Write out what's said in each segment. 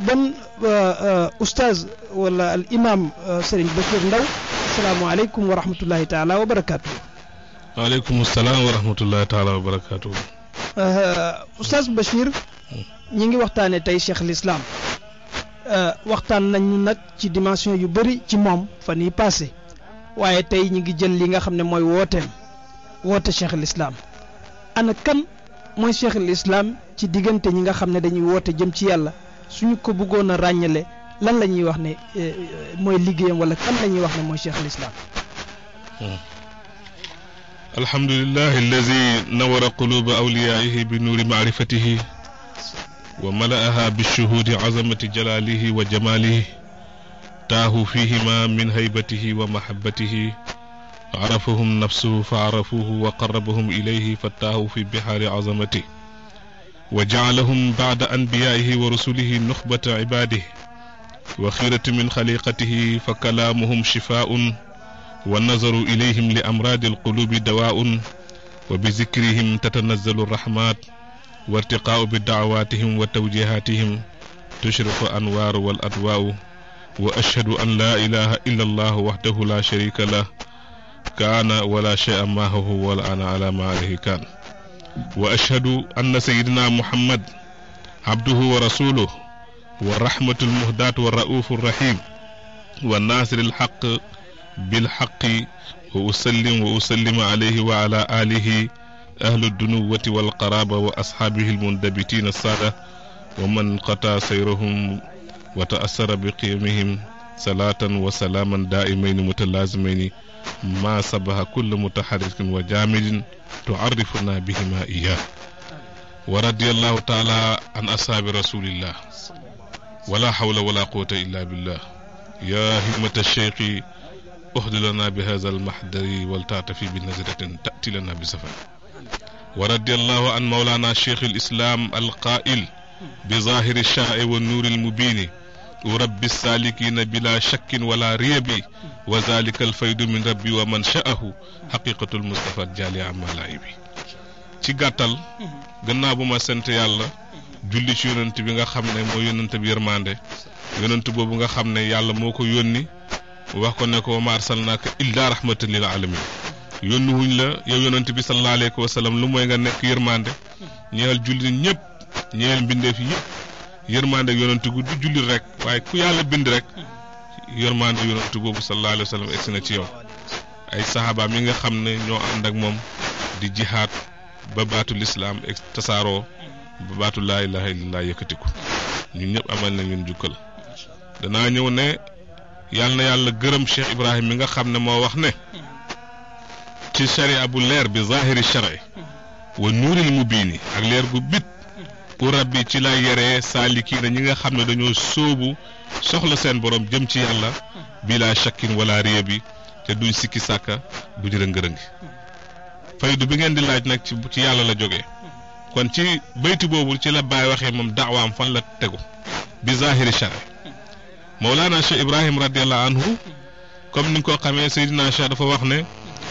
bon oustaz wala al imam Serigne Bachir Ndaw asalaamaaleykum wa rahmatullahi taala wa barakaatu. waaleykum salaam wa rahmatullahi taala wa barakaatu. oustaz Bachir ñi ngi waxtaane tey Cheikh l'Islam waxtaan nañu nag ci dimension yu bëri ci moom fan yi passé waaye tey ñi ngi jël li nga xam ne mooy woote Cheikh l'Islam ana kan mooy Cheikh l'Islam ci diggante ñi nga xam ne dañuy woote jëm ci yàlla suñu ko bëggoon a ràññale lan la ñuy wax ne mooy liggéeyam wala kan la ñuy wax ne mooy Cheikh l'Islam. alhamdulillahi allazi nawara quluba awliyaihi bi nuuri maarifatihi wa mala'aha bi shuhudi azamati jalalihi wa jamalihi taahu fihima min haybatihi wa mahabbatihi عرفهم نفسه فعرفوه وقربهم إليه فتاهوا في بحار عظمته وجعلهم بعد أنبيائه ورسله نخبة عباده وخيرة من خليقته فكلامهم شفاء والنظر إليهم لأمراض القلوب دواء وبذكرهم تتنزل الرحمات وارتقاء بدعواتهم وتوجيهاتهم تشرف أنوار والأدواء وأشهد أن لا إله إلا الله وحده لا شريك له كان ولا شيء ما هو ولا أنا على ما عليه كان وأشهد أن سيدنا محمد عبده ورسوله والرحمة المهداة والرؤوف الرحيم والناصر الحق بالحق وأسلم عليه وعلى آله أهل الدنوة والقرابة وأصحابه المندبتين السادة ومن قطع سيرهم وتأثر بقيمهم صلاة وسلاما دائمين متلازمين ما سبها كل متحرك وجامد تعرفنا بهما إياه ورضي الله تعالى عن أصحاب رسول الله ولا حول ولا قوة إلا بالله يا همة الشيخ أهد لنا بهذا المحضر ولتعتفي بنظرة تأتي لنا بسفر ورضي الله عن مولانا شيخ الإسلام القائل بظاهر الشرع والنور المبين ورب السالكين بلا شك ولا ريب وذلك الفيد من ربي ومن شاءه حقيقة المصطفى الجالي عما لايبي ci gàttal gannaaw bu ma sant yàlla julli ci yonent bi nga xam ne mooy yonent bi yërmande yonent boobu nga xam ne yàlla moo ko yónni wax ko ne ko ma arsalnaaka illa rahmatan lil alamin yónni wuñ la yow yonent bi sallallahu alayhi wa sallam lu mooy nga nekk yërmande ñeel julli ñëpp ñeel mbindeef yëpp yërmande yonent gu du julli rek waaye ku yàlla bind rek yërmande yonent boobu sallallahu alayhi wa sallam egsi na ci yow ay saxaaba mi nga xam ne ñoo ànd ak moom di jihaad ba baatu lislaam tasaaroo ba baatu laa ilaha illallah yëkkatiku ñun ñëpp amal na ñun jukkal danaa ñëw ne yàlla na yàlla gërëm Cheikh Ibrahim mi nga xam ne moo wax ne ci sharia bu leer bi zahiri shari wa nuuril mubiini ak leer gu bit pour rabbi ci lay yaree saalikiina ñi nga xam ne dañoo sóobu soxla seen borom jëm ci yàlla bila shakkin wala riya bi te duñ sikki sàkka duñ rëng-rëngi faydu bi ngeen di laaj nag ci yàlla la jógee kon ci bayti boobu ci la Baay waxee moom daawaam fan la tegu bi zahiri shari Mawlana Cheikh Ibrahim radiyallahu anhu comme ni nga ko xamee Seydina Cheikh dafa wax ne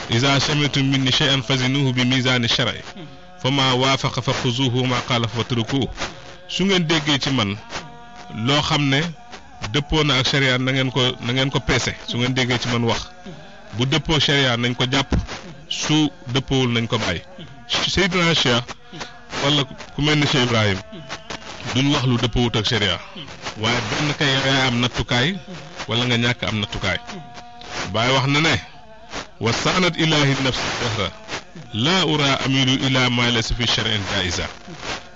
iza sami'tum minni shay'an fazinuhu bi mizani shari fa ma waafaqa fa xuzuhu ma xaalafa fa turkuhu su ngeen déggee ci man loo xam ne dëppoo na ak sharia na ngeen ko peese su ngeen déggee ci man wax bu dëppoo sharia nañ ko jàpp su dëppoowul nañ ko bàyyi Seydina Cheikh wala ku mel ni Cheikh Ibrahim duñ wax lu dëppoowut ak sharia waaye benn kay yaay am nattukaay wala nga ñàkk am nattukaay Baay wax na ne wa saanat ilahi nafsi dahra laa ura amilu ila ma laysa fi shar'in jaiza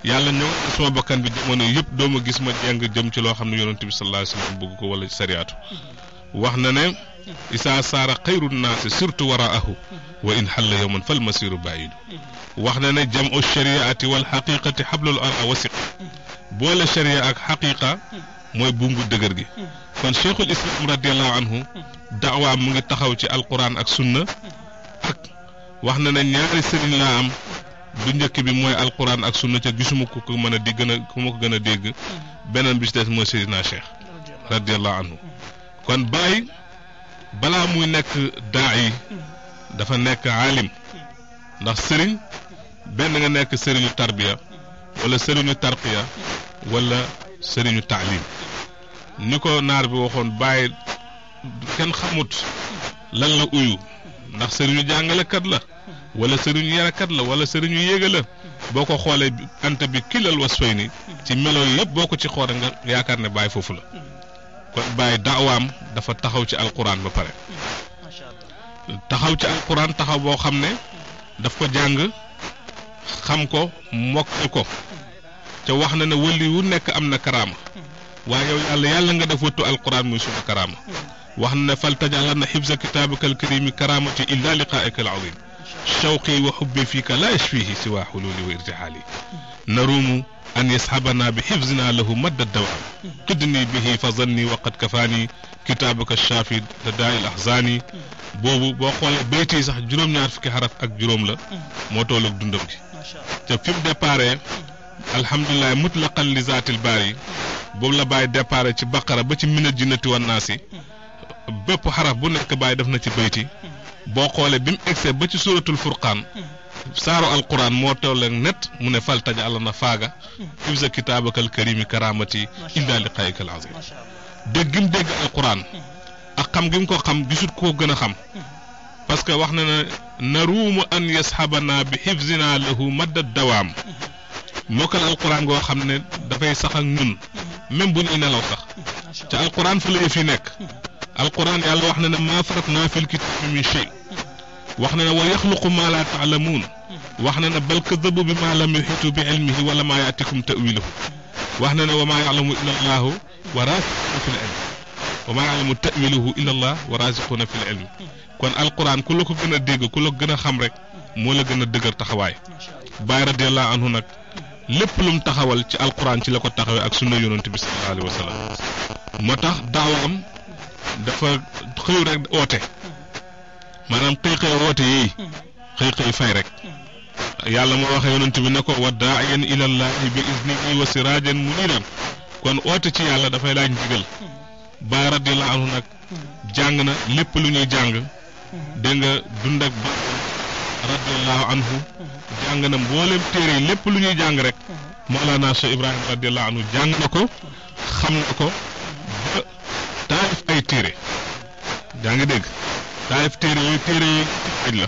yàlla ñëw sama bakkan bi jamono yëpp doo ma gis ma jeng jëm ci loo xam ne yonent bi sallallahu alayhi wasallam bëgg ko wala sariyaatu wax na ne isaa saara xayru naasi surtout waraahu wa in xalla yowman fal masiru bàyyidu wax na ne jamu shariati wal xaqiqati xablul ara wasiq boole sharia ak xaqiqa mooy buumbu dëgër gi kon cheikhul islam radiallahu anhu daawaam mu ngi taxaw ci alquran ak sunna ak wax na ne ñaari sëriñ laa am bu njëkk bi mooy alquran ak sunna ca gisuma ku ko mën a di gën a ku ma ko gën a dégg beneen bi ci des mooy Seydina Cheikh radiallahu anhu kon Baay balaa muy nekk daay dafa nekk aalim ndax sëriñ benn nga nekk sëriñu tarbiya wala sëriñu tarqiya wala sëriñu taalim ni ko naar bi waxoon Baay kenn xamut lan la uyu ndax sëriñu jàngalekat la wala sëriñu yarakat la wala sëriñu yéega la boo ko xoolee anta bi kilal wasfayni ci melo yëpp boo ko ci xoole nga yaakaar ne Baay foofu la kon Baay daawaam dafa taxaw ci alquran ba pare taxaw ci alquran taxaw boo xam ne daf ko jàng xam ko mokkal ko te wax na ne wali wu nekk am na karaama waaye yow yàlla nga def wattu alquran muy suma karaama wax na ne fal tajalanna xibsa kitaabika alkarimi karaamati illa liqaaika alazim shawqi wa xubbi fiika la yashfihi siwa xululi wa irtixaali naruumu an yasxabana bi xifzina lahu madda dawam qidni bihi fa zanni wa qad kafaani kitaabaka shaafi da daai l ahzaani boobu boo xoolee bayti sax juróom-ñaar fukki xaraf ak juróom la moo toll ak dundam gi te fi mu déparé alhamdulilah mutlaqan li zaatil baari boobu la Baay déparé ci baqara ba ci minal jinnati wan naasi bépp xaraf bu nekk Baay def na ci bayti boo xoolee bi mu egsee ba ci suratul furqaan saaru alquran moo toll ak net mu ne fal taj àlla na faaga hifza kitaabakal karimi karamati illa liqaayika al azim dégg gi mu dégg alquran ak xam gi mu ko xam gisut koo gën a xam parce que wax na ne naruumu an yasxabana bi xifzina lahu madda dawaam mokkal alquran goo xam ne dafay sax ak ñun même bu ñuy nelaw sax ca alquran fa la yëf yi nekk alquran yàlla wax na ne maa faratna fil kitaabi min shay wax na ne wa yaxluqu maa laa taalamuun wax na ne bal kadabu bi maa lam yuxiitu bi ilmihi wala maa yaatikum tawiluhu wax na ne wa maa yalamu illa allahu wa raasiquuna fi l ilm wa maa yalamu tawiluhu illa allah wa raasiquuna fi l ilm kon alquran ku la ko gën a dégg ku la gën a xam rek moo la gën a dëgër taxawaay Baay radiallahu anhu nag lépp lu mu taxawal ci alquran ci la ko taxawee ak sunna yonent bi sallallahu alayhi wa sallam moo tax daawam dafa xëy rek oote maanaam xëy woote yi xëy fay rek yàlla moo waxee yonent bi ne ko wa daa'iyan ilallahi bi iznihi wa siraajan muniiran kon oote ci yàlla dafay laaj ndigal Baay radiyallahu anhu nag jàng na lépp lu ñuy jàng dégg nga dund ak ba radiyallahu anhu jàng na mboolem téere yi lépp lu ñuy jàng rek Mawlana Cheikh Ibrahim radiyallahu anhu jàng na ko xam na ko ba taalif ay téere yaa ngi dégg taalif téere yooyu téere yi xaaj la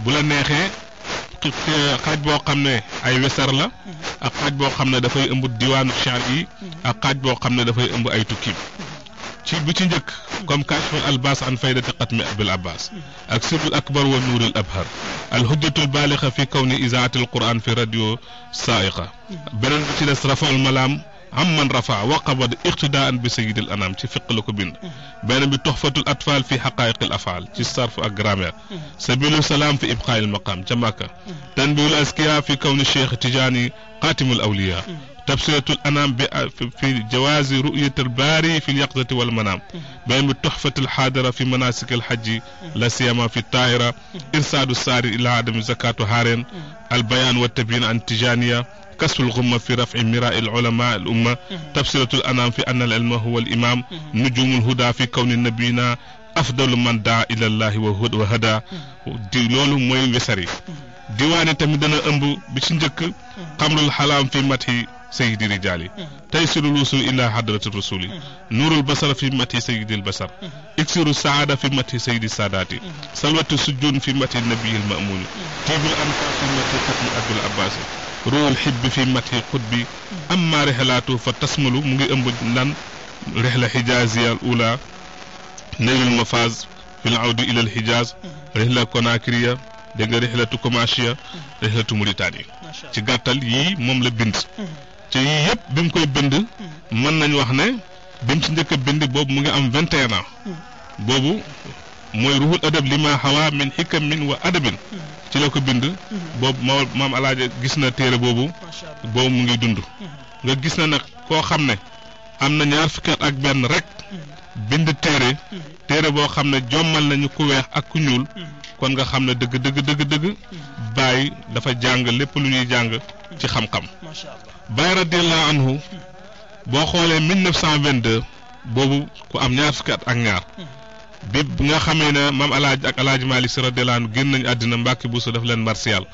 bu la neexee xaaj boo xam ne ay wesar la ak xaaj boo xam ne dafay ëmb diwaanu shaar yi ak xaaj boo xam ne dafay ëmb ay tukki ci bu ci njëkk comme kashful albas an faydati xatmi abil abbas ak sirrul akbar wa nuurul abhar al hujjatul baalixa fi kawni izaatil quran fi radio saaiqa beneen bi ci des rafaul malaam amman rafa waqabad iqtidaan bi sayyidil anam ci fiq la ko bind beneen bi toxfatul atfal fi xaqaayiqil afaal ci sarf ak grammaire sabilu salaam fi ibqaayil maqam ca Makka tanbiihul askiya fi kawni cheikh tijaani xaatimul awliya تبصرة الأنام في جواز رؤية الباري في اليقظة والمنام بين تحفة الحاضرة في مناسك الحج لا سيما في الطائرة إرسال الساري إلى عدم زكاة هارين البيان والتبيين عن تجانية كسر الغمة في رفع مراء العلماء الأمة تبصرة الأنام في أن العلم هو الإمام نجوم الهدى في كون النبينا أفضل من دعا إلى الله وهدى دي لولو موي وسري ديواني تمدنا أمبو بشنجك قمر الحلام في متي سيد الرجال تيسر الوصول إلى حضرة الرسول نور البصر في متي سيد البصر اكسر السعادة في متي سيد السادات سلوة السجون في متي النبي المأمون طيب الأنفاس في متي ختم أبو العباس روح الحب في متي قطبي أما رحلاته فتسمل مغي أمب لن رحلة حجازية الأولى نيل المفاز في العودة إلى الحجاز رحلة كوناكرية دغ رحلة كوماشيا رحلة موريتانيا ci gàttal yii moom la bind ci yii yëpp bi mu koy bind mën nañ wax ne bi mu ci njëkk a bind boobu mu ngi am 21 ans boobu mooy ruhul adab li ma xawaa min xikamin wa adabin ci la ko bind boobu maam alaaji gis na téere boobu boobu mu ngi dund nga gis na nag koo xam ne am na 20 fukki at ak benn rek bind téere boo xam ne jommal nañu ku weex ak ku ñuul kon nga xam ne dëgg Baay dafa jàng lépp lu ñuy jàng ci xam-xam Baay radiyallahu anhu boo xoolee 1922 boobu ku am 20 fukki at ak ñaar bi nga xamee ne maam alaaji ak alaaji Maalik Si radiyallahu anhu génn nañu àddina Mbàkke Buso daf leen martial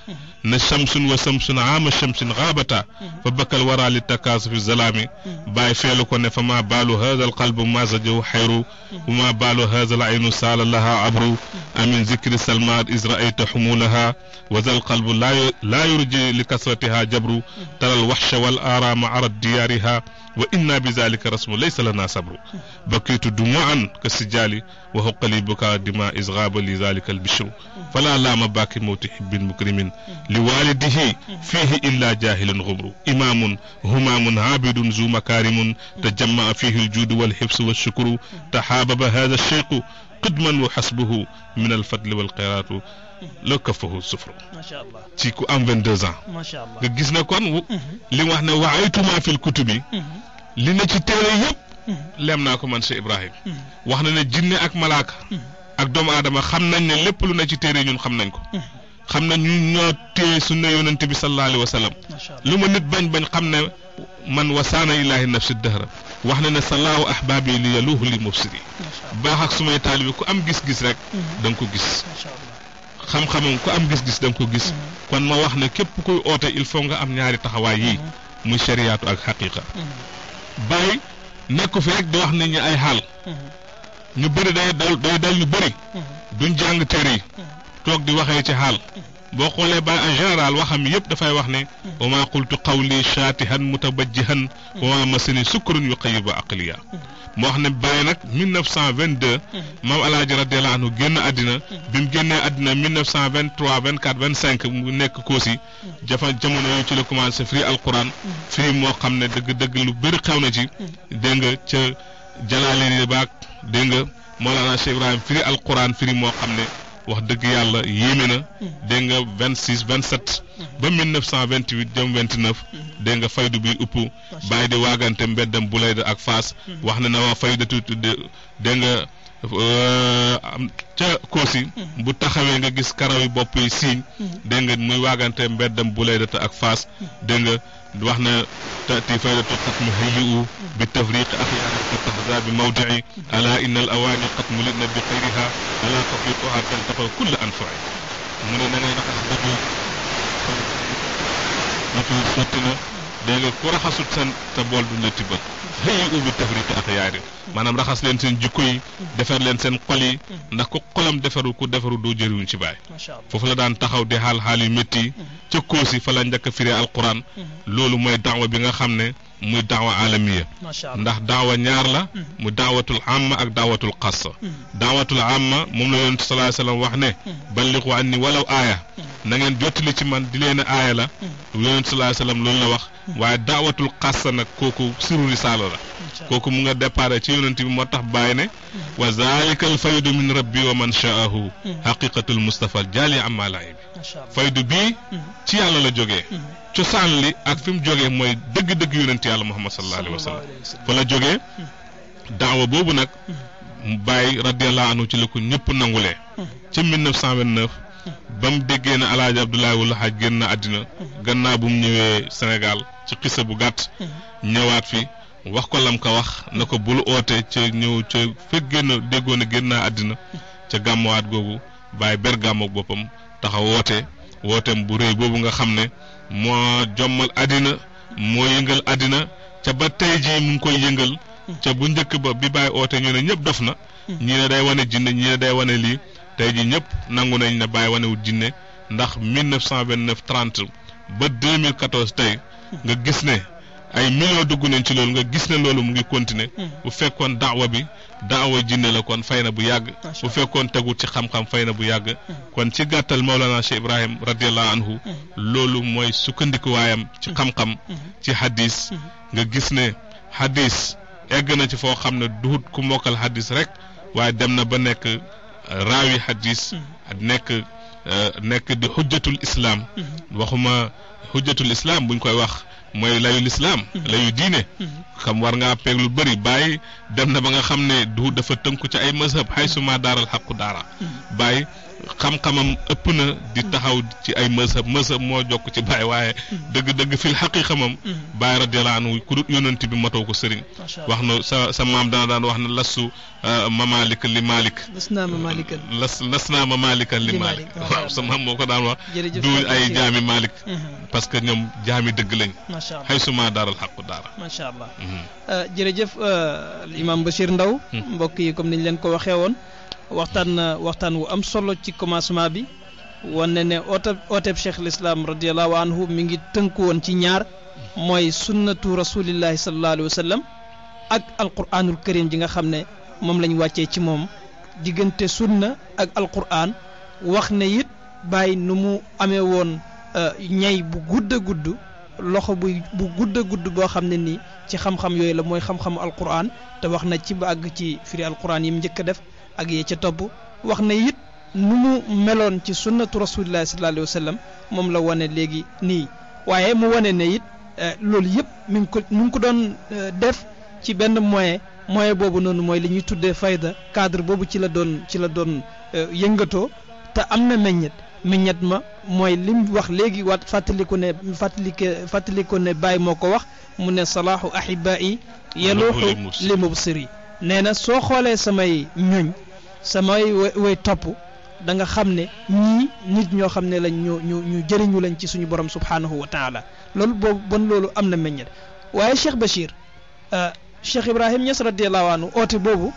na shamsun wa samsun ama shamsin xaabata fa bakkal wara li takaasu fi zalaami Baay feelu ko ne fa ma baalu haza al qalbu mazajahu xayru wa ma baalu haza al aynu saala laha abru amin zikri salmaat is raayta xumulaha wa zal qalbu laa yurji li kasratiha jabru taral waxsha wal aaraama arat diyaariha wa inna bi zalika rasmu laysa lana sabru bakitu dumuan ka sijaali wa huqali buka dima is gaaba li zalika al bishru fala laama baki mawti hibbin mukrimin li walidihi fihi illa jahilun gumru imamun humamun abidun zu makarimun tajammaa fihi aljudu walhibsu walshukru tahababa hada alcheikhu qidman wa hasbuhu min alfadli walqiraatu la kafahu sufru ci ku am 22 ans nga gis ne kon li wax ne waaytuma fil kutubi li na ci téere yëpp lem naa ko man Cheikh Ibrahim wax na ne jinne ak malaaka ak doomu aadama xam nañ ne lépp lu ne ci téere ñun xam nañ ko xam nañ ñu ñoo téye sunna yonent bi sallallahu alayhi wa sallam lu ma nit bañ xam ne man wasaana ilaahi nafsi dahra wax na ne salaahu ahbaabi li yaluhu li mufsidi baax ak sumay taalibi ku am gis-gis rek da nga ko gis xam-xamam ku am gis-gis da nga ko gis kon ma wax ne képp kuy oote il faut nga am ñaari taxawaay yii muy shariyaatu ak xaqiqa Baay nekk fi rek di wax nit ñi ay xaal ñu bëri day dal ñu bëri duñ jàng téere yi toog di waxee ci xaal boo xoolee Baay en général waxam yëpp dafay wax ne wa maa qultu qawli shaatihan mutabajjihan wa maa masani sukkurun yuqayyibu aqliya moo wax ne Baay nag 1922 maam alaaji radiyallahu anhu génn àddina bi mu génnee àddina 1923 24 25 mu nekk Koosi jamono yooyu ci la commencé firi alquran firi moo xam ne dëgg lu bëri xew na ci dégg nga ca Jalaaleeni baak dégg nga Mawlana Cheikh Ibrahim firi alquran firi moo xam ne wax dëgg yàlla yéeme na dégg nga 26 27 ba 1928 jëm 29 dégg nga faydu bi upp Baay di waagante mbeddam Bulayda ak Faas wax na waa faydatu dégg nga ca Koosi bu taxawee nga gis karaw yi bopp yi siiñ dégg nga muy waagante mbeddam Bulayda ak Faas dégg nga wax na tati faydatu xatmu hayyu bi tafriqi axyaari fi tahza bi mawdii ala inna al awaani qad mulitna bi xayriha ala tafriquha taltaqa kulla anfai mu ne na ngay raxas dëgg natu sotti na dégg nga ku raxasut seen sa bool duñ la tibbal hayyu bi tafriqi axyaari maanaam raxas leen seen jikko yi defar leen seen xol yi ndax ku xolam defaru ku defaru doo jëriñu ci Baay foofu la daan taxaw di xaal yu métti yi ca Koosi fa la njëkk a firee alquran loolu mooy daawa bi nga xam ne muy daawa alamiya ndax daawa ñaar la mu daawatul amma ak daawatul xassa daawatul amma moom la yonent sallallahu alayhi wasallam wax ne balliqu anni walaw aaya na ngeen jottali ci man di leen aaya la yonent sallallahu alayhi wasallam loolu la wax waaye daawatul xassa nag kooku siru risaala la kooku mu nga départ ci yonent bi moo tax Baay ne wa zalika al faydu min rabbi wa man sha'ahu haqiqatul mustafa jaali amma laibi faydu bii ci yàlla la jógee cosaan li ak fi mu jógee mooy dëgg-dëgg yonent yàlla Muhammad sallallahu alayhi wa sallam fa la jógee daawa boobu nag Baay radiyallahu anhu ci la ko ñëpp nangulee ci 1929 ba mu déggee ne alaaji Abdoulaye Wula Xaaj génn na àddina gannaaw bu mu ñëwee Sénégal ci xisa bu gàtt ñëwaat fi wax ko lam ko wax na ko bul oote ca ñëw ca fekk déggoon ne génn naa àddina ca gàmmuwaat googu Baay ber gàmmoog boppam taxaw wooteem bu rëy boobu nga xam ne moo jommal àddina moo yëngal àddina ca ba tey jii mu ngi koy yëngal ca bu njëkk ba bi Baay oote ñu ne ñëpp dof na ñii ne day wane jinne ñii ne day wane lii tey jii ñëpp nangu nañ ne Baay wanewut jinne ndax 1929 30 ba 2014 tey nga gis ne ay millions dugg nañ ci loolu nga gis ne loolu mu ngi continuer bu fekkoon daawa jinne la kon fay na bu yàgg bu fekkoon tegul ci xam-xam fay na bu yàgg kon ci gàttal Mawlana Cheikh Ibrahim radiyallahu anhu loolu mooy sukkandikuwaayam ci xam-xam ci hadis nga gis ne hadis egg na ci foo xam ne duhut ku mokkal hadis rek waaye dem na ba nekk raawi hadis nekk di xujjatul islam waxuma xujjatul islam buñ koy wax mooy layul islam layu diine xam war ngaa peeg lu bëri bàyyi dem na ba nga xam ne du dafa tënku ci ay mazhab xay suma daaral xaqu daara bàyyi xam-xamam ëpp na di taxaw ci ay mazhab moo jokk ci bàyyi waaye dëgg-dëgg fil xaqiqa moom bàyyi radiyallahu anhu ku dut yonent bi matoo ko sëriñ wax na sa maam daan wax ne lasu mamalik li malik las naa mamalikan li malik waaw sa maam moo ko daan wax du ay jaami malik parce que ñoom jaami dëgg lañ xay suma daaral xaqu daara macha allah jërëjëf imam Bachir Ndaw mbokk yi comme niñ leen ko waxee woon waxtaan wu am solo ci commencement bi wane ne ooteeb Cheikh l'Islam radiallahu anhu mi ngi tënku woon ci ñaar mooy sunnatu rasulillahi sallallahu alayhi wa sallam ak alquranul karim ji nga xam ne moom lañ wàccee ci moom diggante sunna ak alquran wax ne it bàyyi nu mu amee woon ñay bu gudd a gudd loxo bu gudd a gudd boo xam ne nii ci xam-xam yooyu la mooy xam-xamu alquran te wax na ci ba àgg ci firi alquran yi mu njëkk a def ak yee ca topp wax na it nu mu meloon ci sunnatu rasulillahi sallallahu alayhi wa sallam moom la wane léegi nii waaye mu wane ne it loolu yëpp mi ngi ko doon def ci benn moyen boobu noonu mooy li ñuy tuddee fayda cadre boobu ci la doon yëngatoo te am na meññet ma mooy lim wax léegi waat fàttaliku ne Baye moo ko wax mu ne salaahu ahibai yeluuxu li mubsiri nee na soo xoolee samay ñoñ samay way topp da nga xam ne ñii nit ñoo xam ne lañ ñu jëriñu lañ ci suñu borom subhanahu wa taala loolu am na meññet waaye Cheikh Bachir Cheikh Ibrahim Niass radiyallahu anhu oote boobu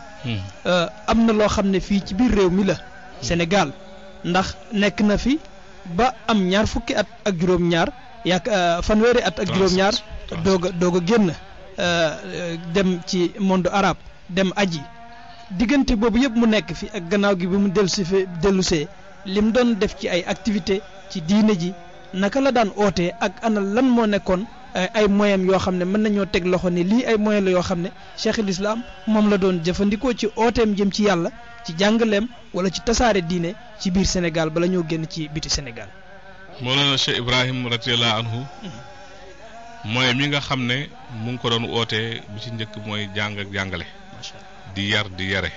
am na loo xam ne fii ci biir réew mi la Sénégal ndax nekk na fi ba am ñaar fukki at ak juróom-ñaar fanweeri at ak juróom-ñaar doog a génn dem ci monde arabe dem aji diggante boobu yëpp mu nekk fi ak gannaaw gi bi mu dellusee lim doon def ci ay activité ci diine ji naka la daan ootee ak ana lan moo nekkoon ay moyens yoo xam ne mën nañoo teg loxo ni lii ay moyens la yoo xam ne Cheikh l'Islam moom la doon jëfandikoo ci ooteem jëm ci yàlla ci jàngaleem wala ci tasaare diine ci biir Sénégal bala ñoo génn ci biti Sénégal. Mawlana Cheikh Ibrahim radiyallahu anhu mooy mi nga xam ne mu ngi ko doon ootee bi ci njëkk mooy jàng ak jàngale di yar di yare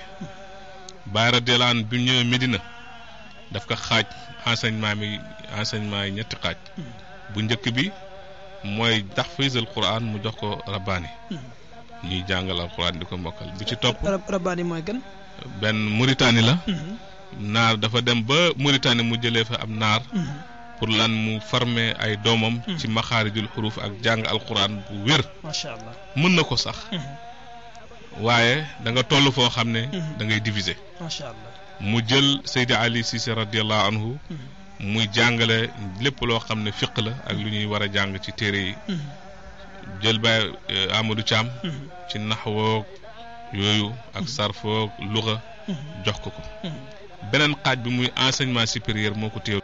Baay radiyallahu anhu bi ñëwee Medina daf ko xaaj enseignement yi ñetti xaaj bu njëkk bi mooy tahfiz al Quran mu jox ko rabbaani ñuy jàngal al Quran di ko mokkal bi ci topp rabbaani mooy gan benn Mauritanie la naar dafa dem ba Mauritanie mu jëlee fa am naar pour lan mu former ay doomam ci maxaarijul xuruf ak jàng al Quran bu wér macha allah mën na ko sax waaye da nga toll foo xam ne da ngay diviser macha allah mu jël Seydi Ali Cissé radiyallahu anhu muy jàngale lépp loo xam ne fiq la ak lu ñuy war a jàng ci téere yi jël Baye Amadou Thiam ci naxwoog yooyu ak sarfoog luga jox ko beneen xaaj bi muy enseignement supérieur moo ko téew